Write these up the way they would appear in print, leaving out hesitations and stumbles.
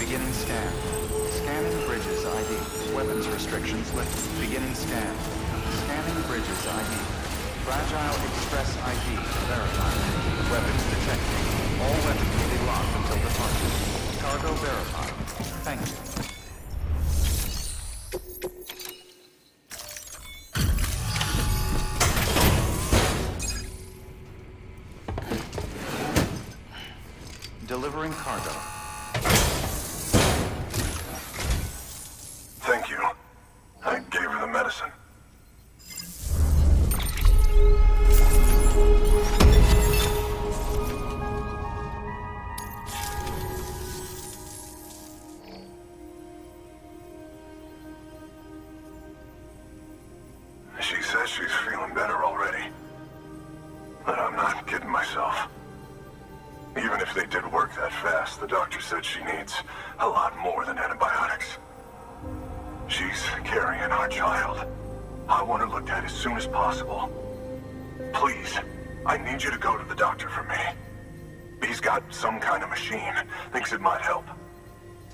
Beginning scan. Scanning bridges ID. Weapons restrictions lifted. Beginning scan. Scanning bridges ID. Fragile Express ID verified. Weapons detected. All weapons will be locked until departure. Cargo verified. Thank you. Delivering cargo. Thank you. I gave her the medicine. She says she's feeling better already. But I'm not kidding myself. Even if they did work that fast, the doctor said she needs a lot more than antibiotics. She's carrying our child. I want her looked at as soon as possible. Please, I need you to go to the doctor for me. He's got some kind of machine. Thinks it might help.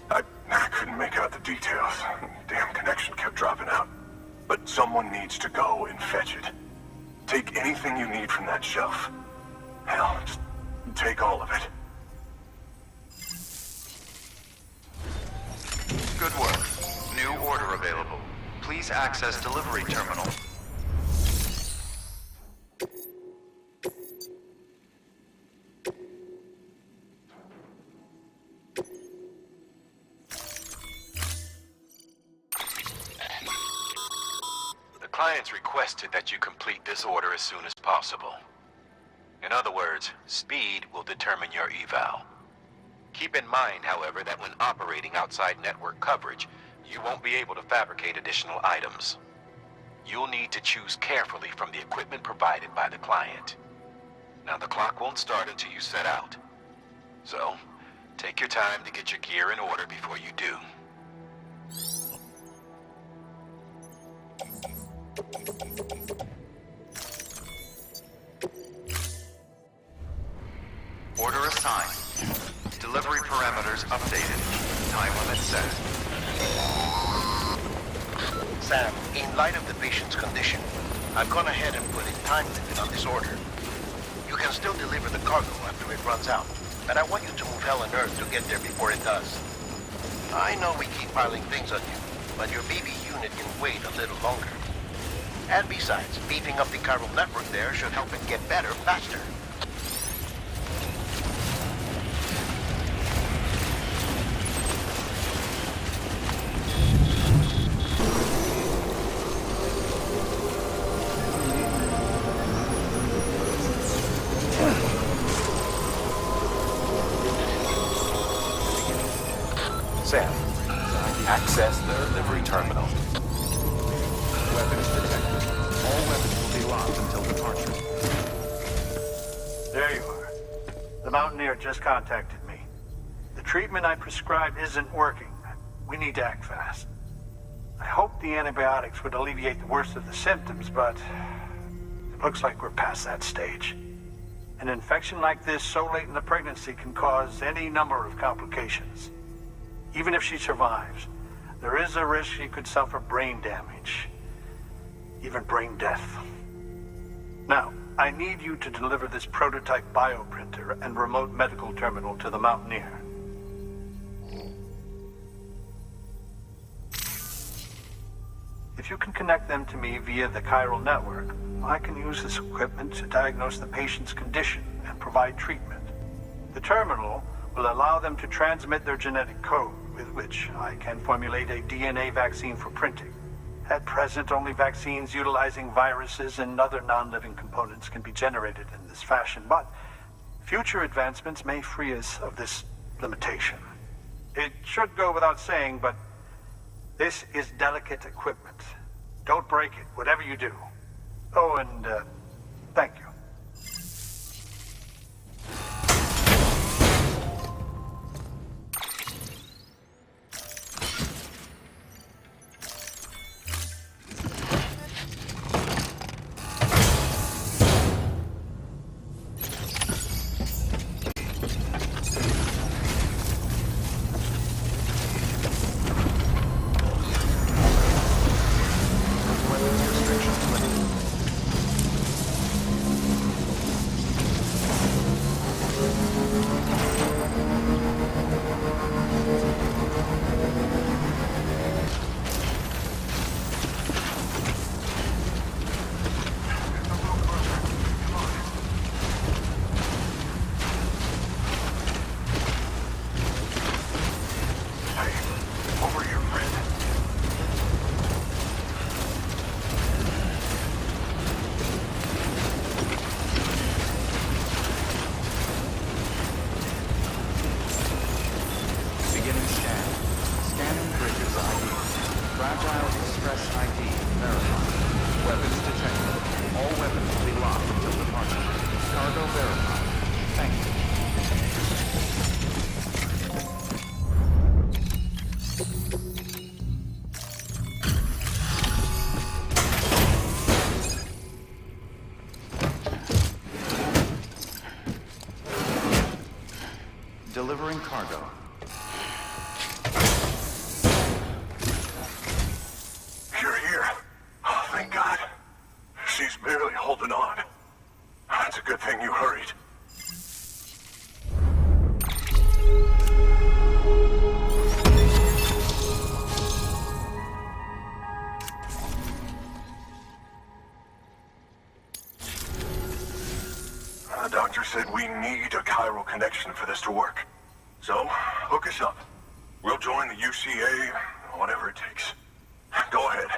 I couldn't make out the details. Damn connection kept dropping out. But someone needs to go and fetch it. Take anything you need from that shelf. Hell, just take all of it. Good work. New order available. Please access delivery terminal. The client's requested that you complete this order as soon as possible. In other words, speed will determine your eval. Keep in mind, however, that when operating outside network coverage, you won't be able to fabricate additional items. You'll need to choose carefully from the equipment provided by the client. Now, the clock won't start until you set out. So, take your time to get your gear in order before you do. Order assigned. Delivery parameters updated. Time limit set. Sam, in light of the patient's condition, I've gone ahead and put a time limit on this order. You can still deliver the cargo after it runs out, but I want you to move hell and earth to get there before it does. I know we keep piling things on you, but your BB unit can wait a little longer. And besides, beefing up the chiral network there should help it get better faster. Sam, access the delivery terminal. Weapons detected. All weapons will be locked until departure. There you are. The Mountaineer just contacted me. The treatment I prescribed isn't working. We need to act fast. I hoped the antibiotics would alleviate the worst of the symptoms, but it looks like we're past that stage. An infection like this so late in the pregnancy can cause any number of complications. Even if she survives, there is a risk she could suffer brain damage, even brain death. Now, I need you to deliver this prototype bioprinter and remote medical terminal to the Mountaineer. If you can connect them to me via the chiral network, I can use this equipment to diagnose the patient's condition and provide treatment. The terminal will allow them to transmit their genetic code, with which I can formulate a DNA vaccine for printing. At present, only vaccines utilizing viruses and other non-living components can be generated in this fashion, but future advancements may free us of this limitation. It should go without saying, but this is delicate equipment. Don't break it, whatever you do. Oh, and thank you. Fragile Express ID verified. Weapons detected. All weapons will be locked until departure. Cargo verified. Thank you. Delivering cargo. You're here. Oh, thank God. She's barely holding on. It's a good thing you hurried. The doctor said we need a chiral connection for this to work. So, hook us up. We'll join the UCA, whatever it takes. Go ahead.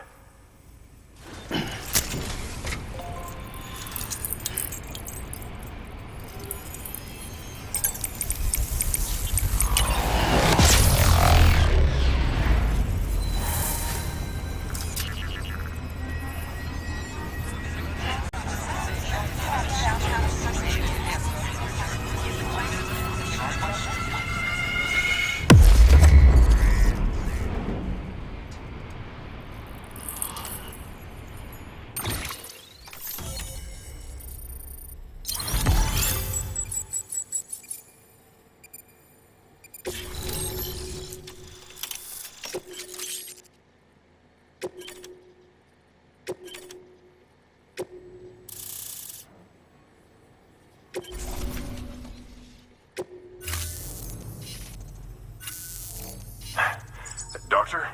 Doctor?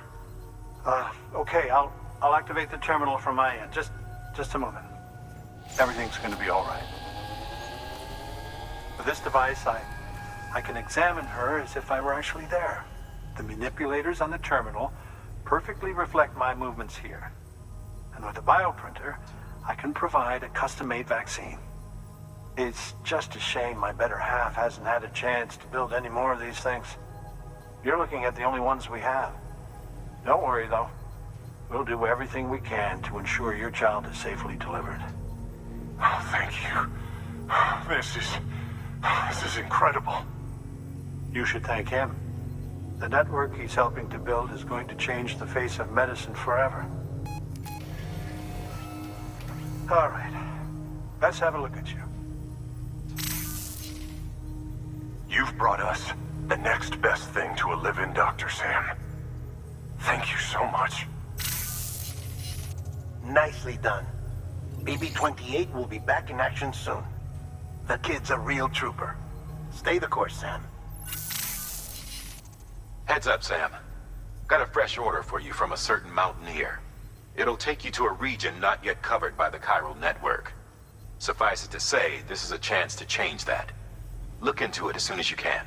Okay, I'll activate the terminal from my end. Just a moment. Everything's gonna be all right. With this device, I can examine her as if I were actually there. The manipulators on the terminal perfectly reflect my movements here. And with the bioprinter, I can provide a custom-made vaccine. It's just a shame my better half hasn't had a chance to build any more of these things. You're looking at the only ones we have. Don't worry, though. We'll do everything we can to ensure your child is safely delivered. Oh, thank you. This is incredible. You should thank him. The network he's helping to build is going to change the face of medicine forever. All right. Let's have a look at you. You've brought us the next best thing to a live-in Dr. Sam. Thank you so much. Nicely done. BB-28 will be back in action soon. The kid's a real trooper. Stay the course, Sam. Heads up, Sam. Got a fresh order for you from a certain mountaineer. It'll take you to a region not yet covered by the chiral network. Suffice it to say, this is a chance to change that. Look into it as soon as you can.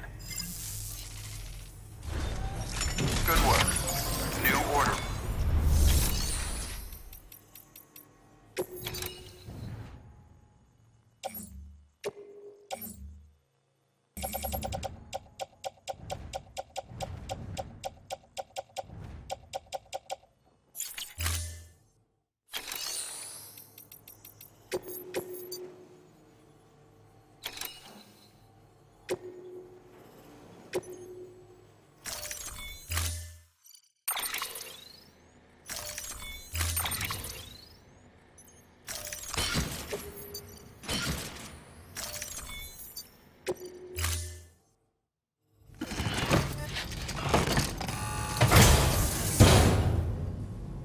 Good work. New order.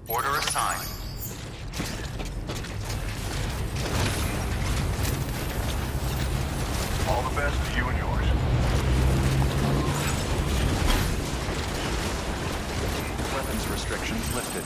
Order assigned. All the best to you and yours. Weapons restrictions lifted.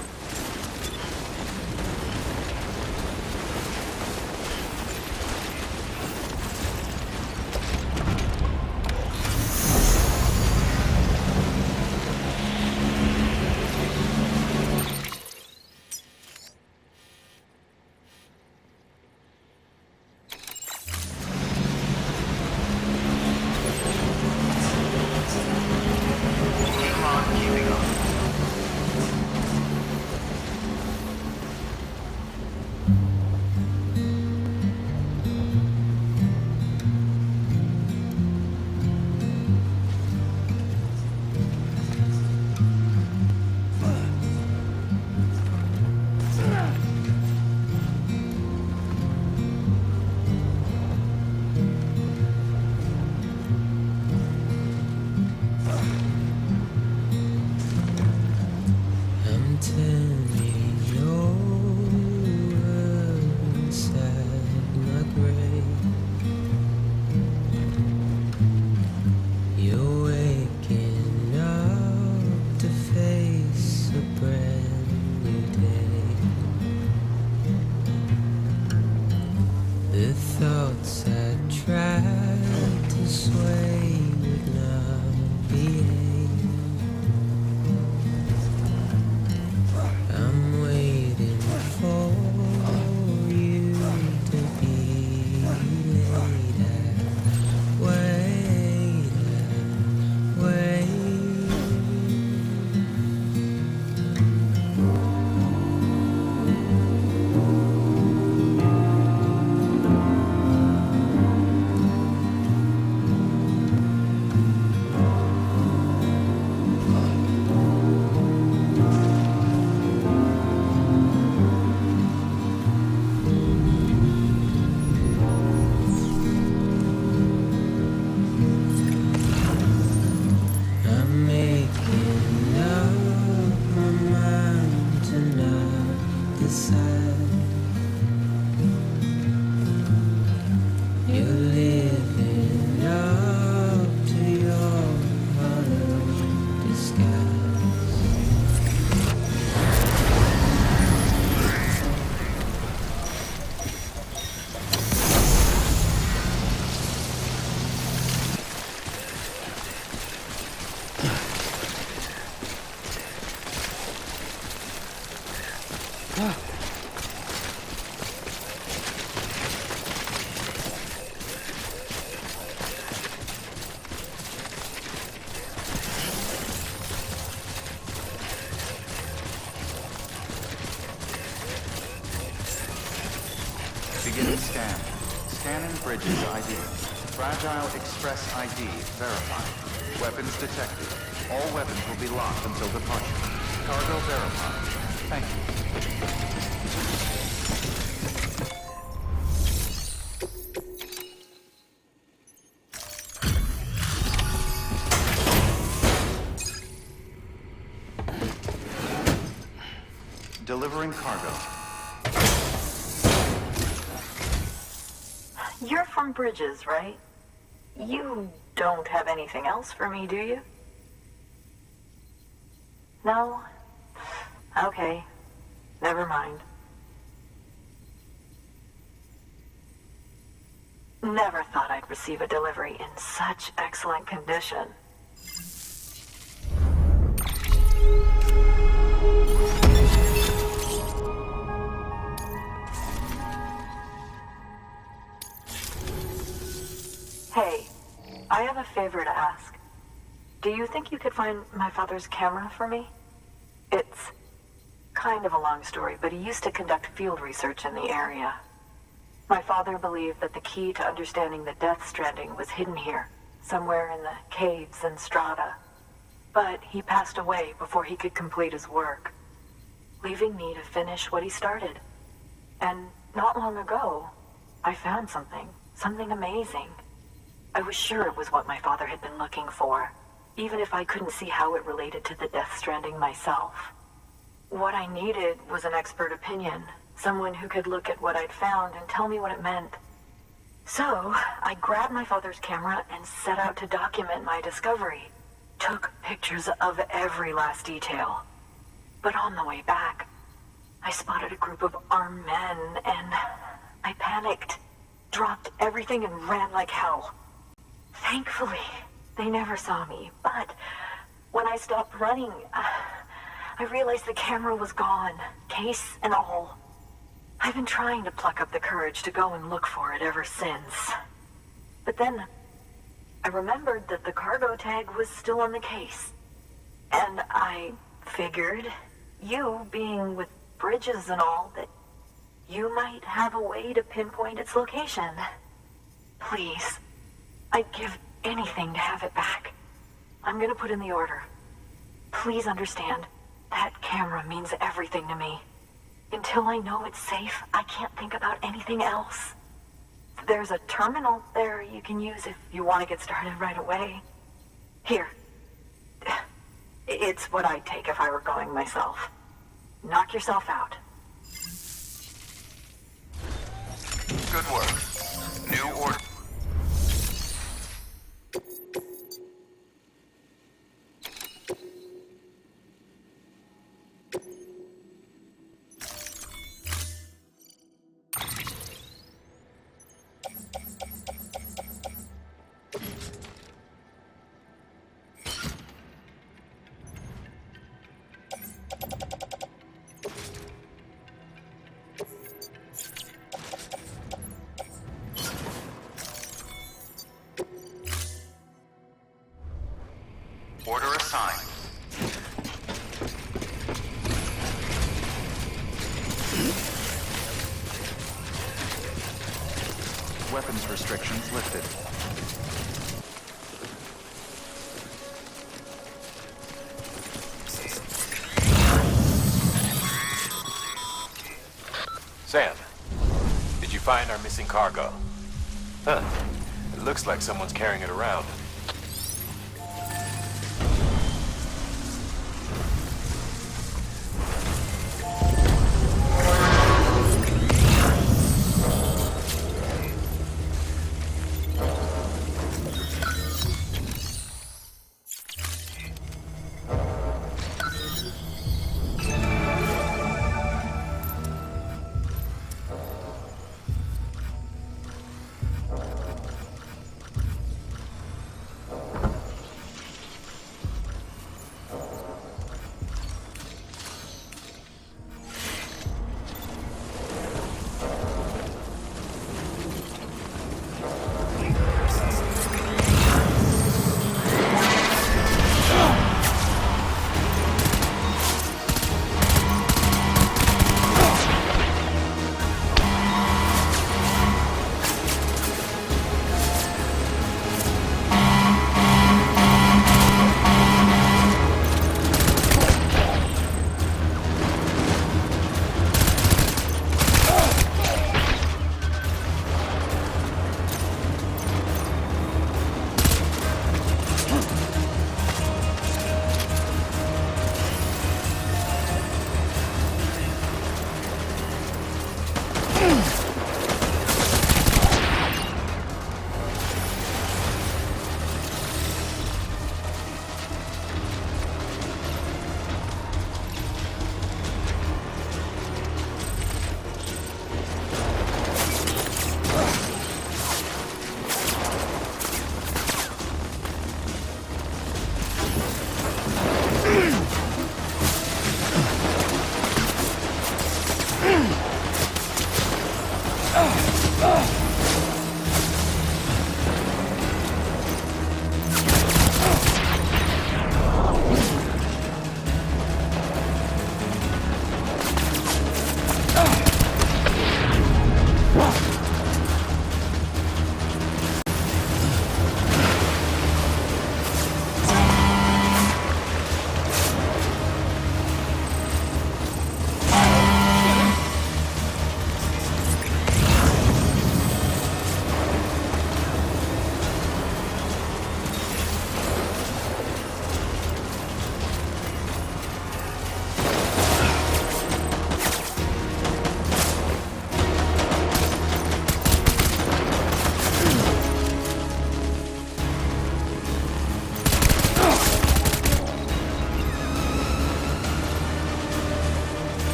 inside. You're living up to your hollow disguise. Beginning scan. Scanning bridges ID. Fragile Express ID verified. Weapons detected. All weapons will be locked until departure. Cargo verified. Thank you. Delivering cargo. You're from Bridges, right? You don't have anything else for me, do you? No? Okay. Never mind. Never thought I'd receive a delivery in such excellent condition. Hey, I have a favor to ask. Do you think you could find my father's camera for me? It's kind of a long story, but he used to conduct field research in the area. My father believed that the key to understanding the DEATHSTRANDING was hidden here, somewhere in the caves and strata. But he passed away before he could complete his work, leaving me to finish what he started. And not long ago, I found something amazing. I was sure it was what my father had been looking for, even if I couldn't see how it related to the DEATHSTRANDING myself. What I needed was an expert opinion, someone who could look at what I'd found and tell me what it meant. So, I grabbed my father's camera and set out to document my discovery. Took pictures of every last detail. But on the way back, I spotted a group of armed men and I panicked, dropped everything and ran like hell. Thankfully, they never saw me, but when I stopped running, I realized the camera was gone, case and all. I've been trying to pluck up the courage to go and look for it ever since. But then, I remembered that the cargo tag was still on the case. And I figured, you being with Bridges and all, that you might have a way to pinpoint its location. Please. I'd give anything to have it back. I'm gonna put in the order. Please understand, that camera means everything to me. Until I know it's safe, I can't think about anything else. There's a terminal there you can use if you want to get started right away. Here. It's what I'd take if I were going myself. Knock yourself out. Good work. New order. Order assigned. Weapons restrictions lifted. Sam, did you find our missing cargo? Huh. It looks like someone's carrying it around.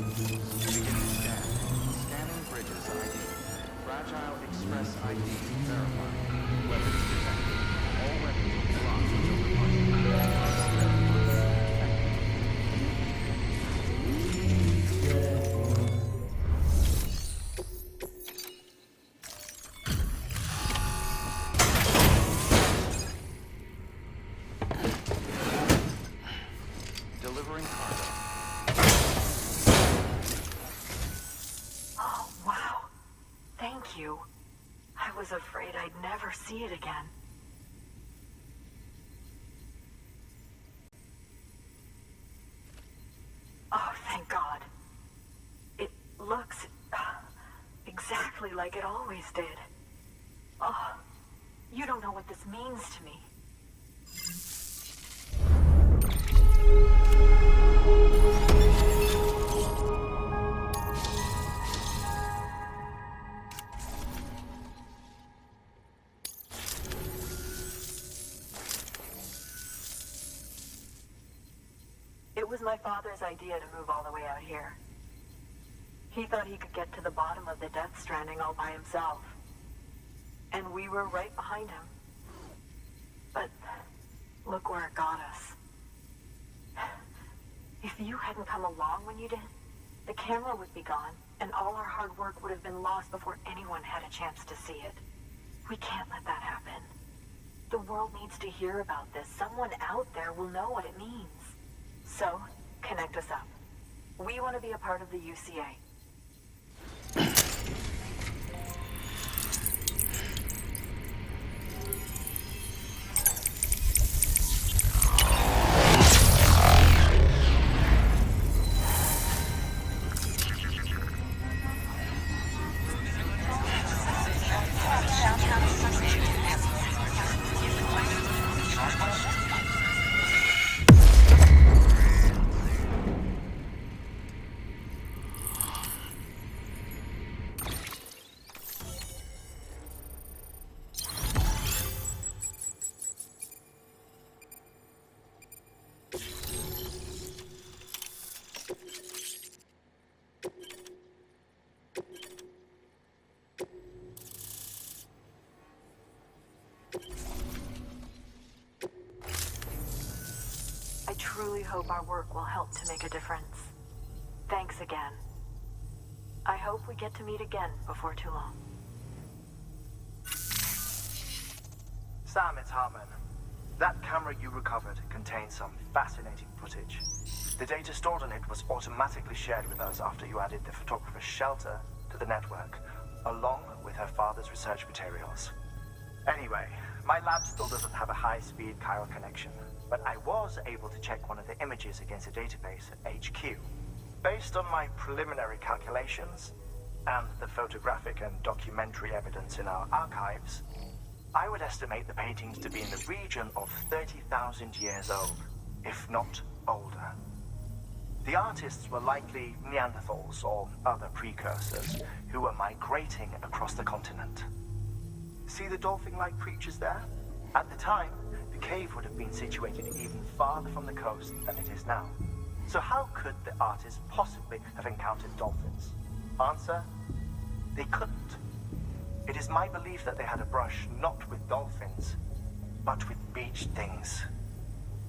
Beginning scan. Scanning bridges ID. Fragile Express ID verified. Weapons detected. All weapons will be locked until departure. Device verified. Detected. Delivering cargo. Oh, wow. Thank you. I was afraid I'd never see it again. Oh, thank God. It looks exactly like it always did. Oh, you don't know what this means to me. It was my father's idea to move all the way out here. He thought he could get to the bottom of the DEATHSTRANDING all by himself. And we were right behind him. But look where it got us. If you hadn't come along when you did, the camera would be gone, and all our hard work would have been lost before anyone had a chance to see it. We can't let that happen. The world needs to hear about this. Someone out there will know what it means. So, connect us up. We want to be a part of the UCA. I truly hope our work will help to make a difference. Thanks again. I hope we get to meet again before too long. Sam, it's Hartman. That camera you recovered contains some fascinating footage. The data stored on it was automatically shared with us after you added the photographer's shelter to the network, along with her father's research materials. Anyway, my lab still doesn't have a high-speed chiral connection, but I was able to check one of the images against a database at HQ. Based on my preliminary calculations and the photographic and documentary evidence in our archives, I would estimate the paintings to be in the region of 30,000 years old, if not older. The artists were likely Neanderthals or other precursors who were migrating across the continent. See the dolphin-like creatures there? At the time, the cave would have been situated even farther from the coast than it is now. So how could the artists possibly have encountered dolphins? Answer: they couldn't. It is my belief that they had a brush not with dolphins, but with beach things.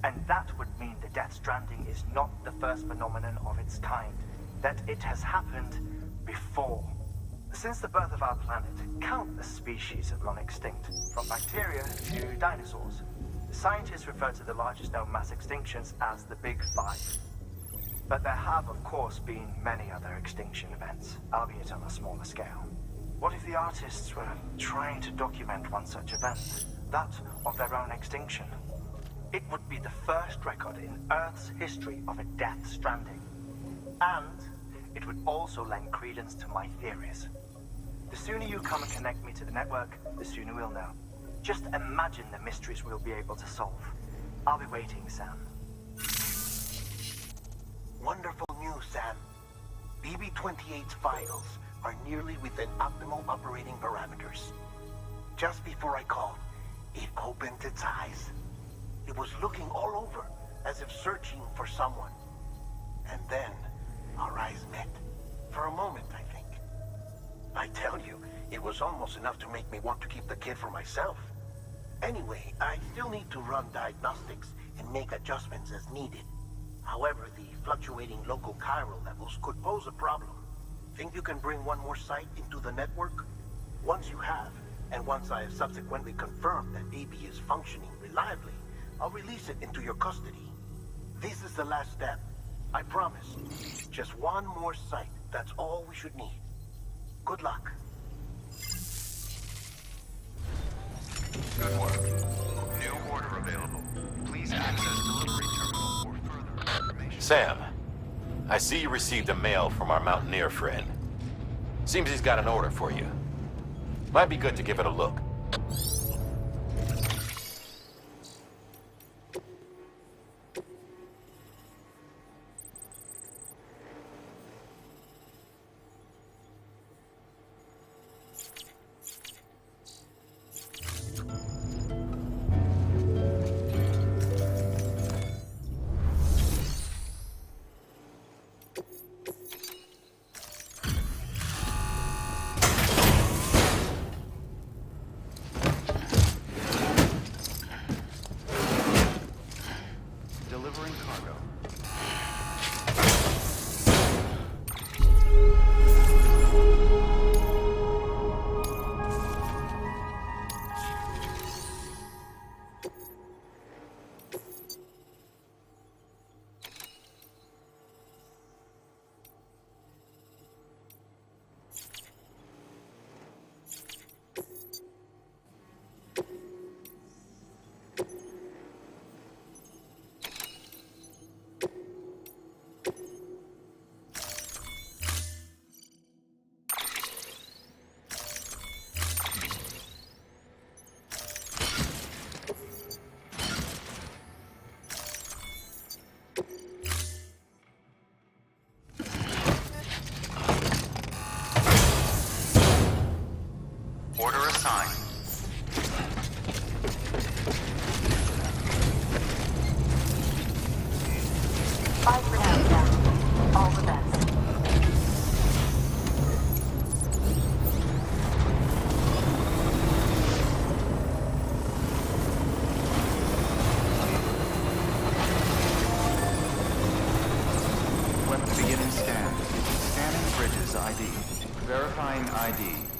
And that would mean the DEATHSTRANDING is not the first phenomenon of its kind, that it has happened before. Since the birth of our planet, countless species have gone extinct, from bacteria to dinosaurs. Scientists refer to the largest known mass extinctions as the Big Five. But there have, of course, been many other extinction events, albeit on a smaller scale. What if the artists were trying to document one such event, that of their own extinction? It would be the first record in Earth's history of a DEATHSTRANDING. And it would also lend credence to my theories. The sooner you come and connect me to the network, the sooner we'll know. Just imagine the mysteries we'll be able to solve. I'll be waiting, Sam. Wonderful news, Sam. BB-28's vitals are nearly within optimal operating parameters. Just before I called, it opened its eyes. It was looking all over, as if searching for someone. And then, our eyes met. almost enough to make me want to keep the kid for myself. Anyway, I still need to run diagnostics and make adjustments as needed. However, the fluctuating local chiral levels could pose a problem. Think you can bring one more site into the network? Once you have, and once I have subsequently confirmed that AB is functioning reliably, I'll release it into your custody. This is the last step. I promise. Just one more site. That's all we should need. Good luck. Good work. New order available. Please access delivery terminal for further information. Sam, I see you received a mail from our Mountaineer friend. Seems he's got an order for you. Might be good to give it a look. Delivering cargo. Order assigned. Bye for now, Sam. All the best. Weapon beginning scan. Scanning bridges ID. Verifying ID.